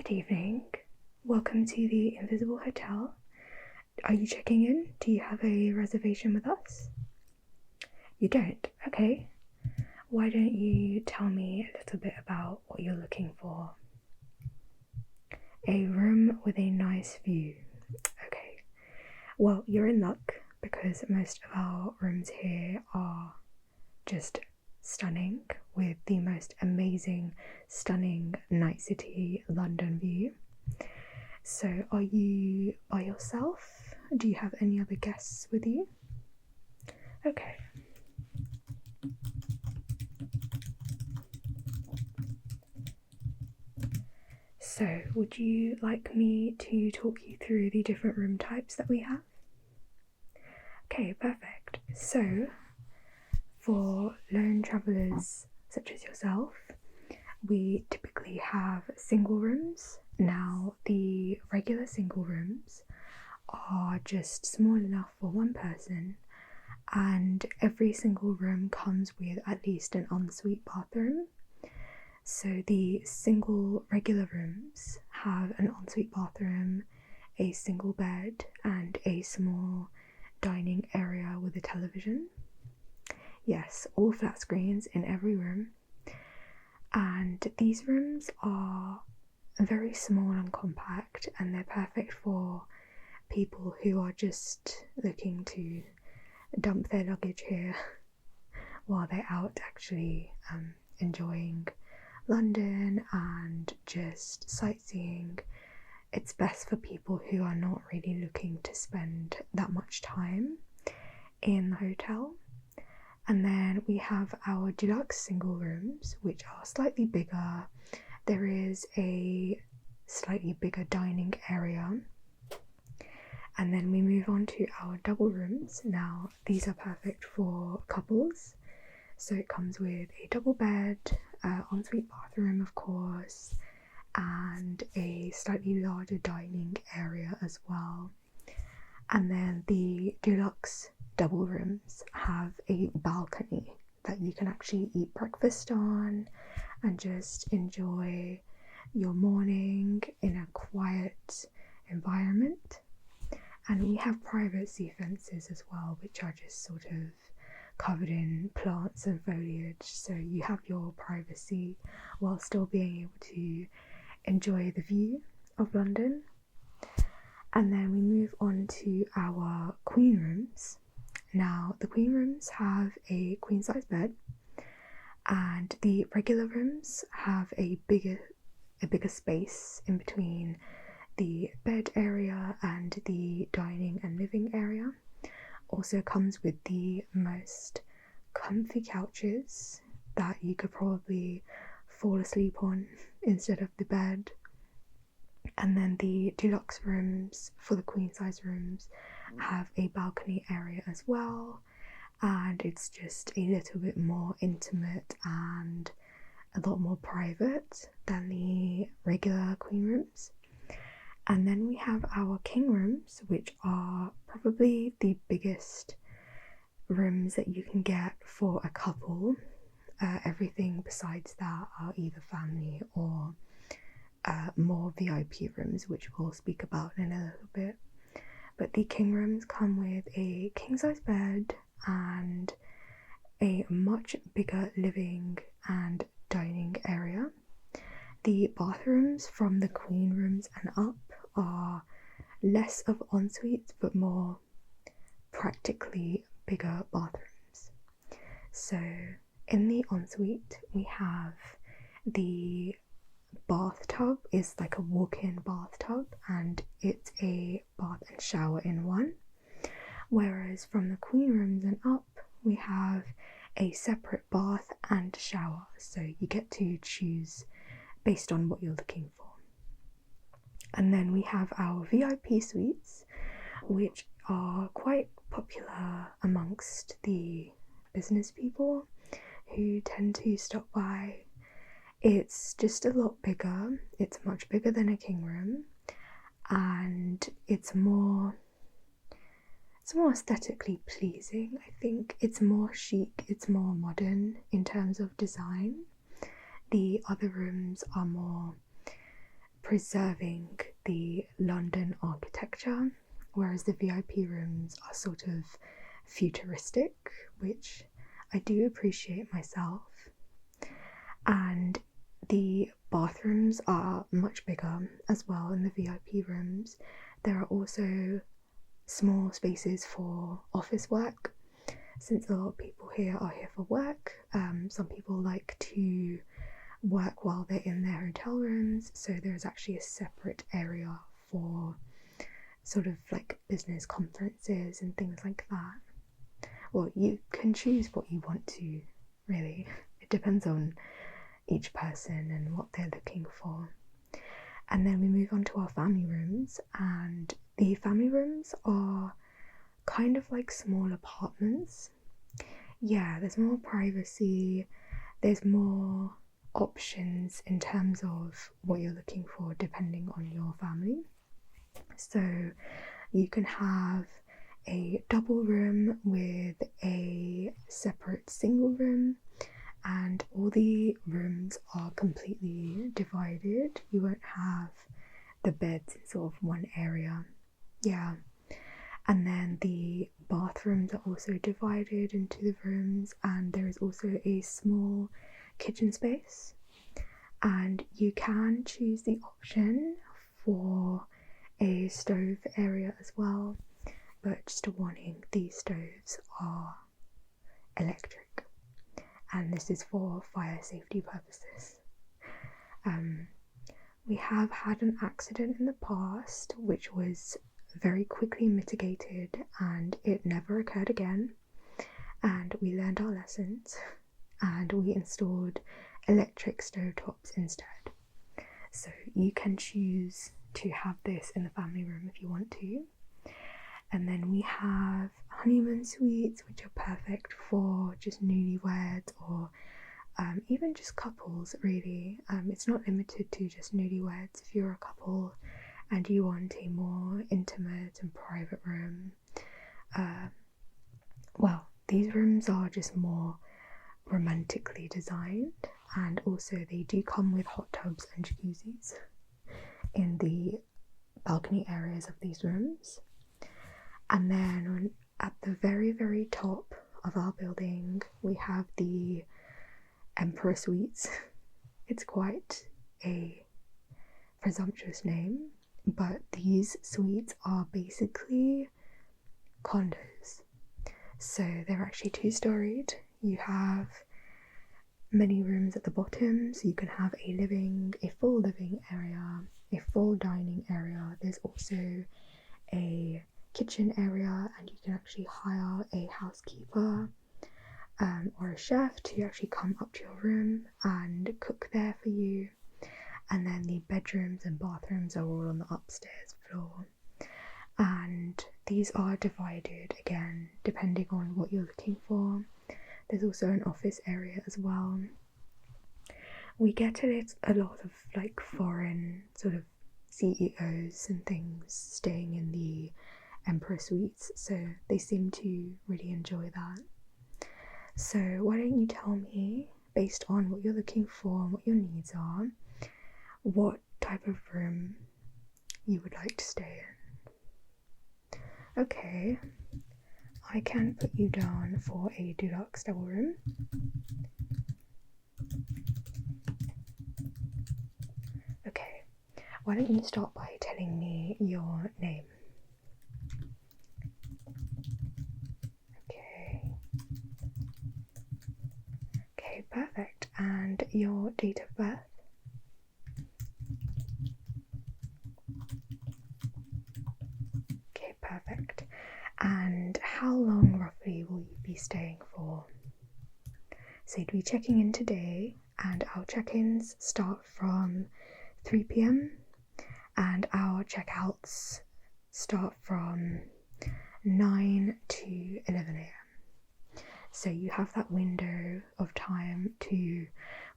Good evening. Welcome to the Invisible Hotel. Are you checking in? Do you have a reservation with us? You don't? Okay. Why don't you tell me a little bit about what you're looking for? A room with a nice view. Okay. Well, you're in luck because most of our rooms here are just stunning with the most amazing, stunning night city London view. So are you by yourself? Do you have any other guests with you? Okay. So would you like me to talk you through the different room types that we have? Okay, perfect. So for lone travellers such as yourself, we typically have single rooms. Now, the regular single rooms are just small enough for one person, and every single room comes with at least an ensuite bathroom. So the single regular rooms have an ensuite bathroom, a single bed, and a small dining area with a television. Yes, all flat screens in every room. And these rooms are very small and compact, and they're perfect for people who are just looking to dump their luggage here while they're out actually enjoying London and just sightseeing. It's best for people who are not really looking to spend that much time in the hotel. And then we have our deluxe single rooms, which are slightly bigger. There is a slightly bigger dining area. And then we move on to our double rooms. Now, these are perfect for couples. So it comes with a double bed, ensuite bathroom, of course, and a slightly larger dining area as well. And then the deluxe double rooms have a balcony that you can actually eat breakfast on and just enjoy your morning in a quiet environment. And we have privacy fences as well, which are just sort of covered in plants and foliage, so you have your privacy while still being able to enjoy the view of London. And then we move on to our queen rooms. Now, the queen rooms have a queen size bed, and the regular rooms have a bigger space in between the bed area and the dining and living area. Also comes with the most comfy couches that you could probably fall asleep on instead of the bed. And then the deluxe rooms for the queen size rooms have a balcony area as well, and it's just a little bit more intimate and a lot more private than the regular queen rooms. And then we have our king rooms, which are probably the biggest rooms that you can get for a couple. Everything besides that are either family or more VIP rooms, which we'll speak about in a little bit. But the king rooms come with a king size bed and a much bigger living and dining area. The bathrooms from the queen rooms and up are less of ensuites but more practically bigger bathrooms. So in the ensuite we have the bathtub is like a walk-in bathtub, and it's a bath and shower in one, whereas from the queen rooms and up we have a separate bath and shower, so you get to choose based on what you're looking for. And then we have our VIP suites, which are quite popular amongst the business people who tend to stop by. It's just a lot bigger. It's much bigger than a king room, and it's more aesthetically pleasing. I think it's more chic, it's more modern in terms of design. The other rooms are more preserving the London architecture, whereas the VIP rooms are sort of futuristic, which I do appreciate myself. And the bathrooms are much bigger as well in the VIP rooms. There are also small spaces for office work, since a lot of people here are here for work. Some people like to work while they're in their hotel rooms, so there's actually a separate area for sort of like business conferences and things like that. Well, you can choose what you want to, really. It depends on each person and what they're looking for. And then we move on to our family rooms, and the family rooms are kind of like small apartments. Yeah, there's more privacy, there's more options in terms of what you're looking for depending on your family. So you can have a double room with a separate single room, and all the rooms are completely divided. You won't have the beds in sort of one area. Yeah. And then the bathrooms are also divided into the rooms, and there is also a small kitchen space. And you can choose the option for a stove area as well, but just a warning, these stoves are electric, and this is for fire safety purposes. We have had an accident in the past which was very quickly mitigated, and it never occurred again, and we learned our lessons and we installed electric stovetops instead. So you can choose to have this in the family room if you want to. And then we have honeymoon suites, which are perfect for just newlyweds or even just couples, really. It's not limited to just newlyweds. If you're a couple and you want a more intimate and private room, well, these rooms are just more romantically designed, and also they do come with hot tubs and jacuzzis in the balcony areas of these rooms. And then at the very, very top of our building, we have the Emperor Suites. It's quite a presumptuous name, but these suites are basically condos. So they're actually 2-storied. You have many rooms at the bottom, so you can have a full living area, a full dining area. There's also a kitchen area, and you can actually hire a housekeeper or a chef to actually come up to your room and cook there for you. And then the bedrooms and bathrooms are all on the upstairs floor, and these are divided again depending on what you're looking for. There's also an office area as well. We get a lot of like foreign sort of CEOs and things staying in the Emperor Suites, so they seem to really enjoy that. So why don't you tell me, based on what you're looking for and what your needs are, what type of room you would like to stay in? Okay, I can put you down for a deluxe double room. Okay, why don't you start by telling me your name? Okay, perfect. And your date of birth? Okay, perfect. And how long roughly will you be staying for? So you'd be checking in today, and our check-ins start from 3 p.m. and our checkouts start from 9 to 11 a.m. So you have that window of time to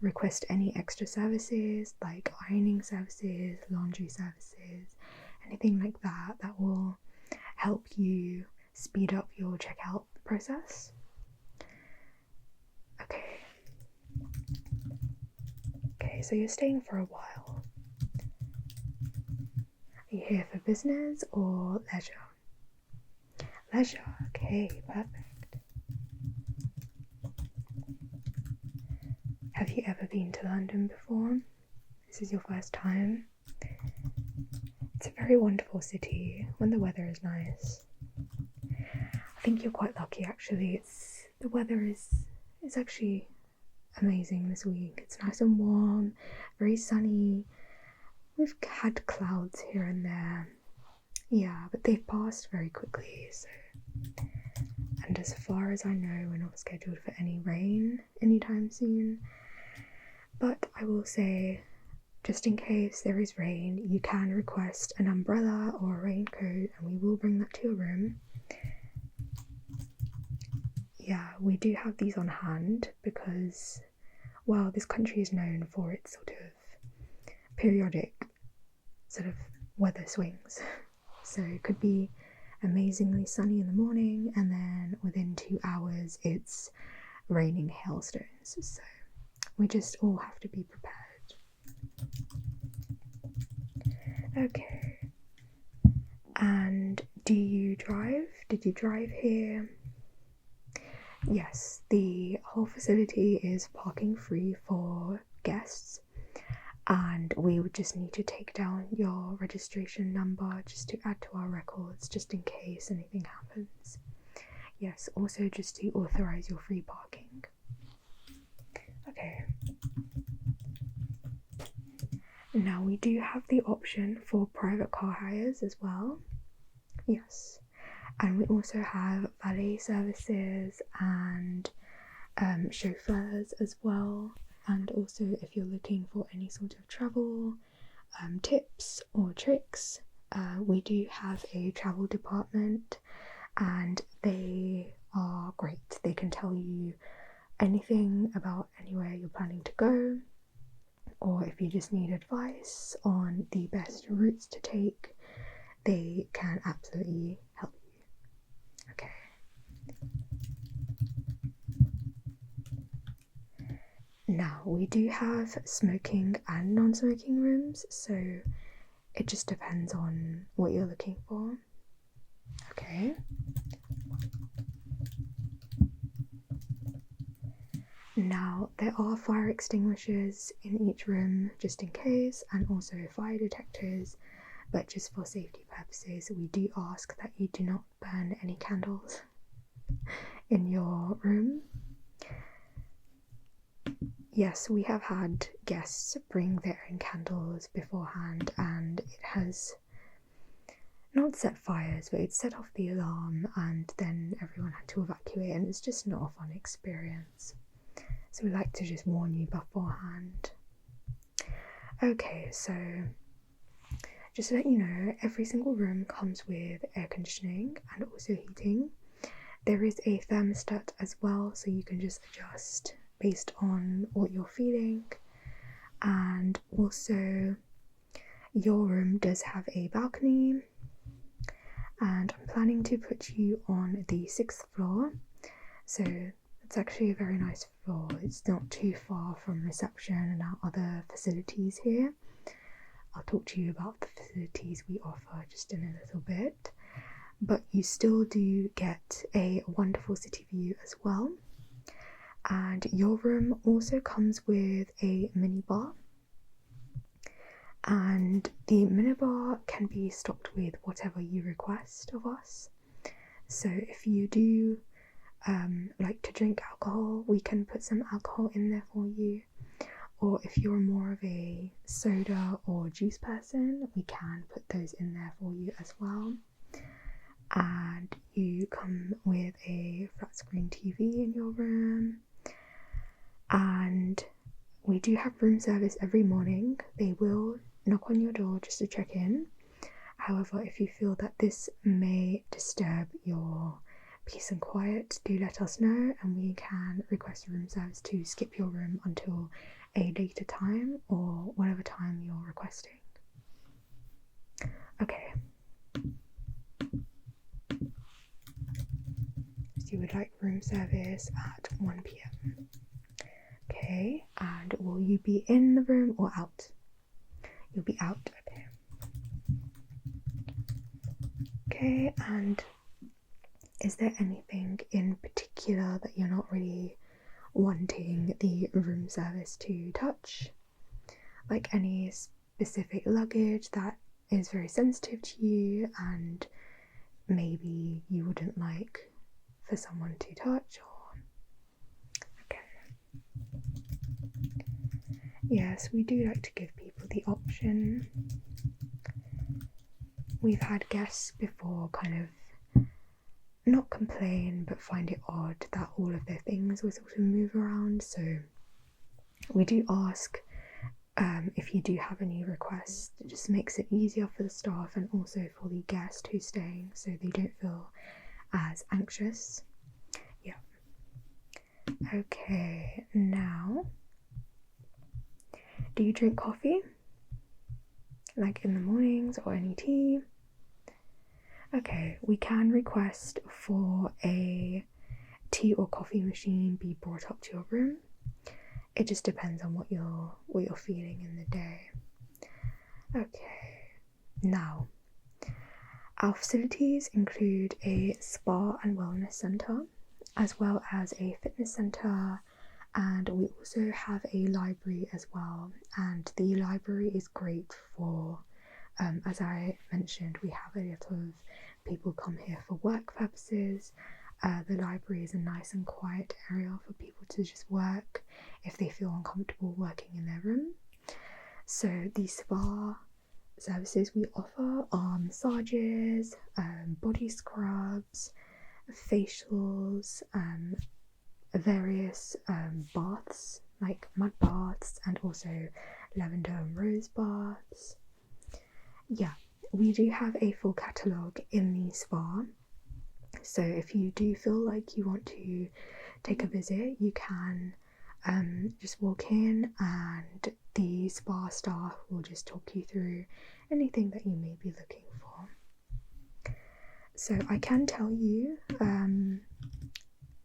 request any extra services like ironing services, laundry services, anything like that that will help you speed up your checkout process. Okay, so you're staying for a while. you here for business or leisure? Leisure, okay, perfect. Have you ever been to London before? This is your first time? It's a very wonderful city when the weather is nice. I think you're quite lucky actually. The weather is actually amazing this week. It's nice and warm, very sunny. We've had clouds here and there. Yeah, but they've passed very quickly, so. And as far as I know, we're not scheduled for any rain anytime soon. But I will say, just in case there is rain, you can request an umbrella or a raincoat and we will bring that to your room. Yeah, we do have these on hand because, well, this country is known for its sort of periodic sort of weather swings. So it could be amazingly sunny in the morning and then within 2 hours it's raining hailstones. So we just all have to be prepared. Okay. And do you drive? Did you drive here? Yes, the whole facility is parking free for guests, and we would just need to take down your registration number just to add to our records, just in case anything happens. Yes, also just to authorize your free parking. Okay. Now we do have the option for private car hires as well. Yes. And we also have valet services and chauffeurs as well. And also if you're looking for any sort of travel tips or tricks, we do have a travel department and they are great. They can tell you anything about anywhere you're planning to go, or if you just need advice on the best routes to take, they can absolutely help you. Okay. Now we do have smoking and non-smoking rooms, so it just depends on what you're looking for. Okay. Now there are fire extinguishers in each room just in case, and also fire detectors, but just for safety purposes we do ask that you do not burn any candles in your room. Yes, we have had guests bring their own candles beforehand and it has not set fires, but it set off the alarm and then everyone had to evacuate, and it's just not a fun experience. So we like to just warn you beforehand. Okay, so just to let you know, every single room comes with air conditioning and also heating. There is a thermostat as well, so you can just adjust based on what you're feeling. And also your room does have a balcony, and I'm planning to put you on the 6th floor, so it's actually a very nice floor. It's not too far from reception and our other facilities here. I'll talk to you about the facilities we offer just in a little bit, but you still do get a wonderful city view as well. And your room also comes with a minibar, and the minibar can be stocked with whatever you request of us. So if you do like to drink alcohol, we can put some alcohol in there for you, or if you're more of a soda or juice person, we can put those in there for you as well. And you come with a flat screen TV in your room, and we do have room service every morning. They will knock on your door just to check in. However, if you feel that this may disturb your peace and quiet, do let us know and we can request room service to skip your room until a later time or whatever time you're requesting. Okay. So you would like room service at 1 p.m. Okay, and will you be in the room or out? You'll be out, okay. Okay, and is there anything in particular that you're not really wanting the room service to touch? Like any specific luggage that is very sensitive to you and maybe you wouldn't like for someone to touch? Or okay, yes, we do like to give people the option. We've had guests before kind of not complain but find it odd that all of their things will sort of move around, so we do ask if you do have any requests. It just makes it easier for the staff and also for the guest who's staying, so they don't feel as anxious. Yeah. Okay, now, do you drink coffee? Like in the mornings, or any tea? Okay, we can request for a tea or coffee machine be brought up to your room. It just depends on what you're feeling in the day. Okay, now our facilities include a spa and wellness centre, as well as a fitness centre, and we also have a library as well. And the library is great for, as I mentioned, we have a lot of people come here for work purposes. The library is a nice and quiet area for people to just work if they feel uncomfortable working in their room. So the spa services we offer are massages, body scrubs, facials, various baths like mud baths, and also lavender and rose baths. Yeah, we do have a full catalogue in the spa, so if you do feel like you want to take a visit, you can just walk in and the spa staff will just talk you through anything that you may be looking for. So I can tell you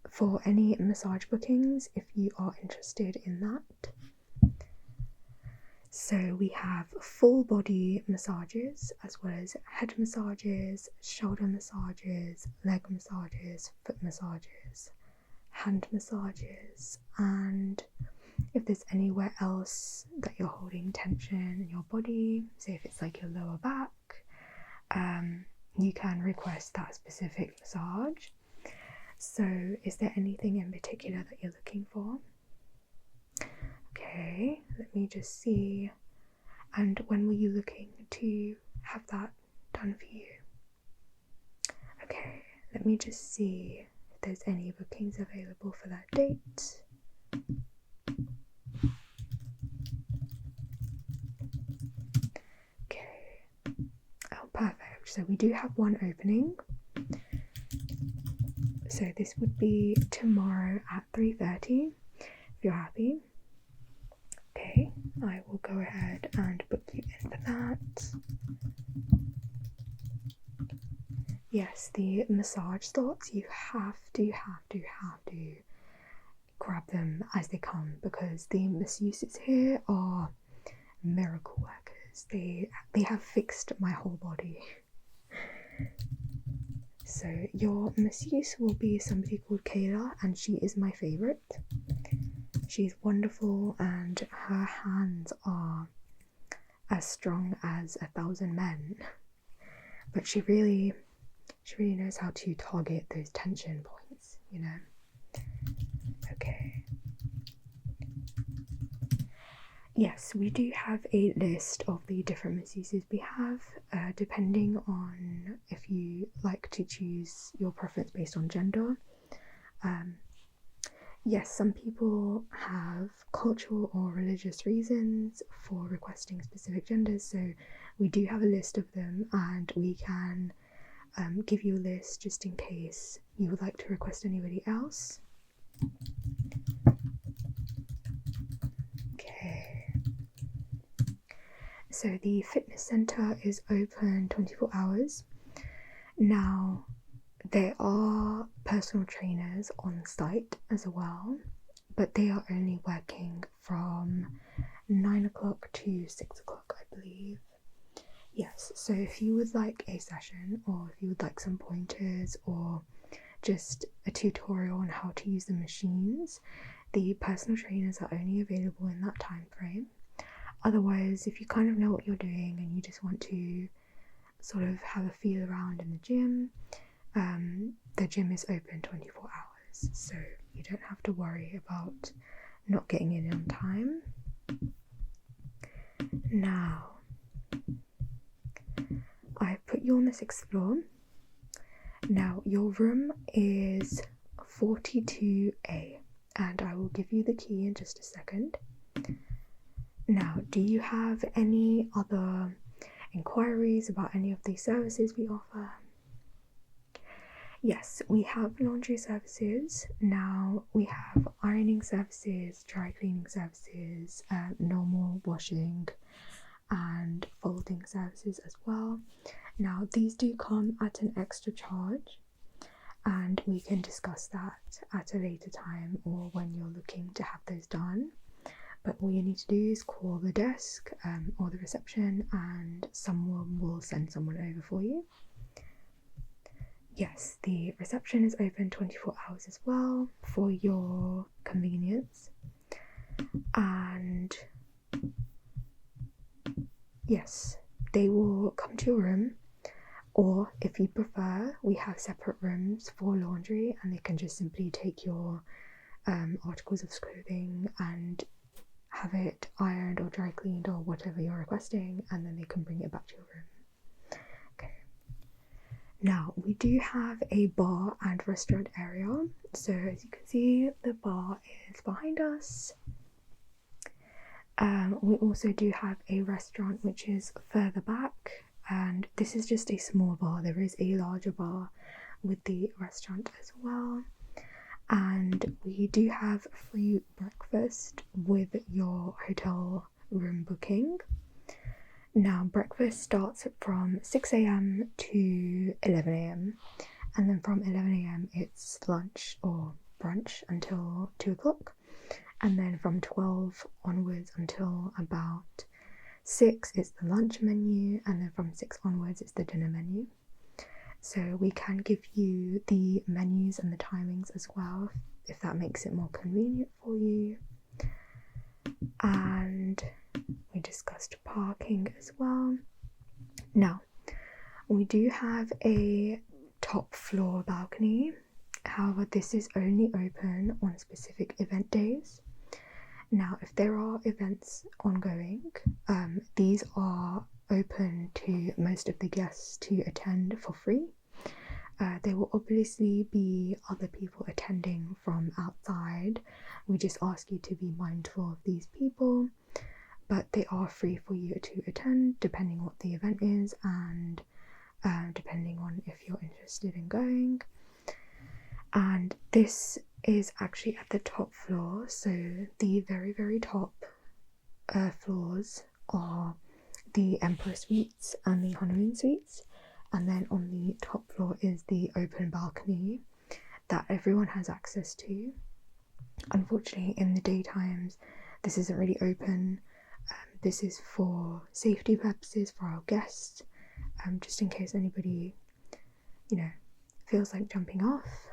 for any massage bookings if you are interested in that. So we have full body massages, as well as head massages, shoulder massages, leg massages, foot massages, hand massages, and if there's anywhere else that you're holding tension in your body, say if it's like your lower back, you can request that specific massage. So is there anything in particular that you're looking for? Okay, let me just see. And when were you looking to have that done for you? Okay, let me just see if there's any bookings available for that date. Okay, oh perfect, so we do have one opening. So this would be tomorrow at 3:30, if you're happy. Okay, I will go ahead and book you in for that. Yes, the massage thoughts, you have to grab them as they come, because the masseuses here are miracle workers. They have fixed my whole body. So your masseuse will be somebody called Kayla, and she is my favourite. She's wonderful and her hands are as strong as 1,000 men. But she really knows how to target those tension points, you know. Okay. Yes, we do have a list of the different masseuses we have, depending on if you like to choose your preference based on gender. Yes, some people have cultural or religious reasons for requesting specific genders, so we do have a list of them, and we can give you a list just in case you would like to request anybody else. Okay. So the fitness centre is open 24 hours. Now, there are personal trainers on site as well, but they are only working from 9 o'clock to 6 o'clock, I believe. Yes, so if you would like a session, or if you would like some pointers, or just a tutorial on how to use the machines, the personal trainers are only available in that time frame. Otherwise, if you kind of know what you're doing and you just want to sort of have a feel around in the gym is open 24 hours, so you don't have to worry about not getting in on time. Now, I've put you on the 6th floor. Now, your room is 42A, and I will give you the key in just a second. Now, do you have any other inquiries about any of the services we offer? Yes, we have laundry services. Now, we have ironing services, dry cleaning services, normal washing and folding services as well. Now, these do come at an extra charge, and we can discuss that at a later time or when you're looking to have those done. But all you need to do is call the desk or the reception, and someone will send someone over for you. Yes, the reception is open 24 hours as well for your convenience. And yes, they will come to your room, or if you prefer, we have separate rooms for laundry, and they can just simply take your articles of clothing and have it ironed or dry cleaned or whatever you're requesting, and then they can bring it back to your room. Okay. Now, we do have a bar and restaurant area. So as you can see, the bar is behind us. We also do have a restaurant which is further back, and this is just a small bar. There is a larger bar with the restaurant as well. And we do have free breakfast with your hotel room booking. Now, breakfast starts from 6 a.m. to 11 a.m. and then from 11 a.m. it's lunch or brunch until 2 o'clock, and then from 12 onwards until about 6 it's the lunch menu, and then from 6 onwards it's the dinner menu. So we can give you the menus and the timings as well, if that makes it more convenient for you. And we discussed parking as well. Now, we do have a top floor balcony. However, this is only open on specific event days. Now, if there are events ongoing, these are open to most of the guests to attend for free. There will obviously be other people attending from outside. We just ask you to be mindful of these people, but they are free for you to attend depending on what the event is and depending on if you're interested in going. And this is actually at the top floor, so the very, very top floors are the Emperor Suites and the Honeymoon Suites, and then on the top floor is the open balcony that everyone has access to. Unfortunately, in the daytimes this isn't really open. This is for safety purposes for our guests, just in case anybody feels like jumping off,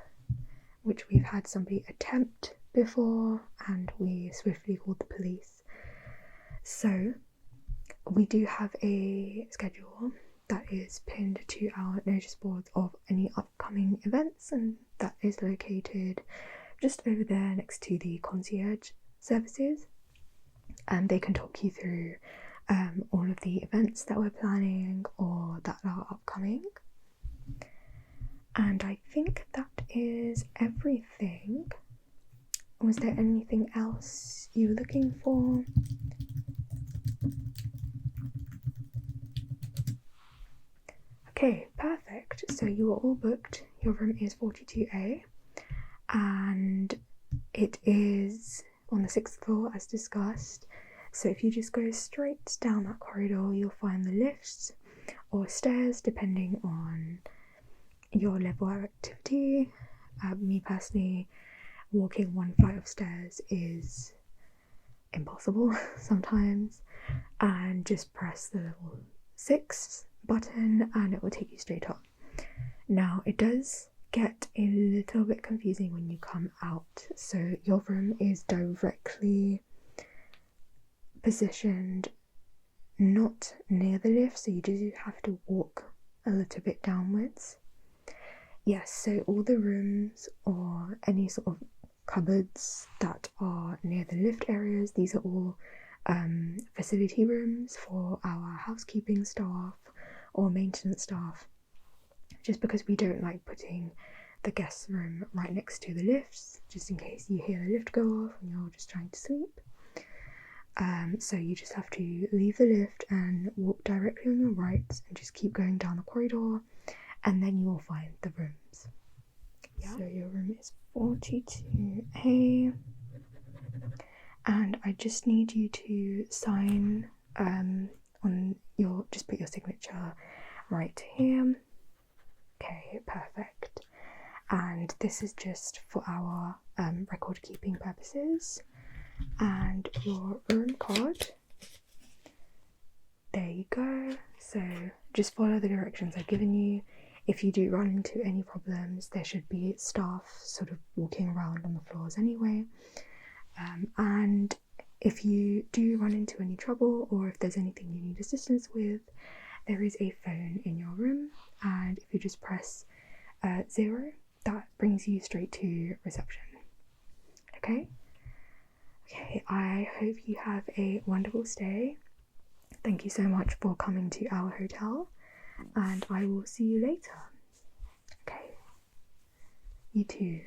which we've had somebody attempt before and we swiftly called the police. So we do have a schedule that is pinned to our notice boards of any upcoming events, and that is located just over there next to the concierge services, and they can talk you through all of the events that we're planning or that are upcoming. And I think that is everything. Was there anything else you were looking for? Okay, perfect. So you are all booked. Your room is 42A, and it is on the 6th floor as discussed. So if you just go straight down that corridor, you'll find the lifts or stairs depending on your level of activity. Me personally, walking one flight of stairs is impossible sometimes, and just press the level 6 button and it will take you straight up. Now it does get a little bit confusing when you come out. So your room is directly positioned not near the lift, so you do have to walk a little bit downwards. Yes, so all the rooms or any sort of cupboards that are near the lift areas, these are all facility rooms for our housekeeping staff or maintenance staff, just because we don't like putting the guest room right next to the lifts, just in case you hear the lift go off and you're just trying to sleep. So you just have to leave the lift and walk directly on your right and just keep going down the corridor, and then you will find the rooms. Yeah. So your room is 42A, and I just need you to sign on your, just put your signature right here. Okay, perfect. And this is just for our record keeping purposes. And your room card, there you go. So just follow the directions I've given you. If you do run into any problems, there should be staff sort of walking around on the floors anyway. And if you do run into any trouble, or if there's anything you need assistance with, there is a phone in your room, and if you just press 0, that brings you straight to reception. Okay, I hope you have a wonderful stay. Thank you so much for coming to our hotel, and I will see you later. Okay, you too.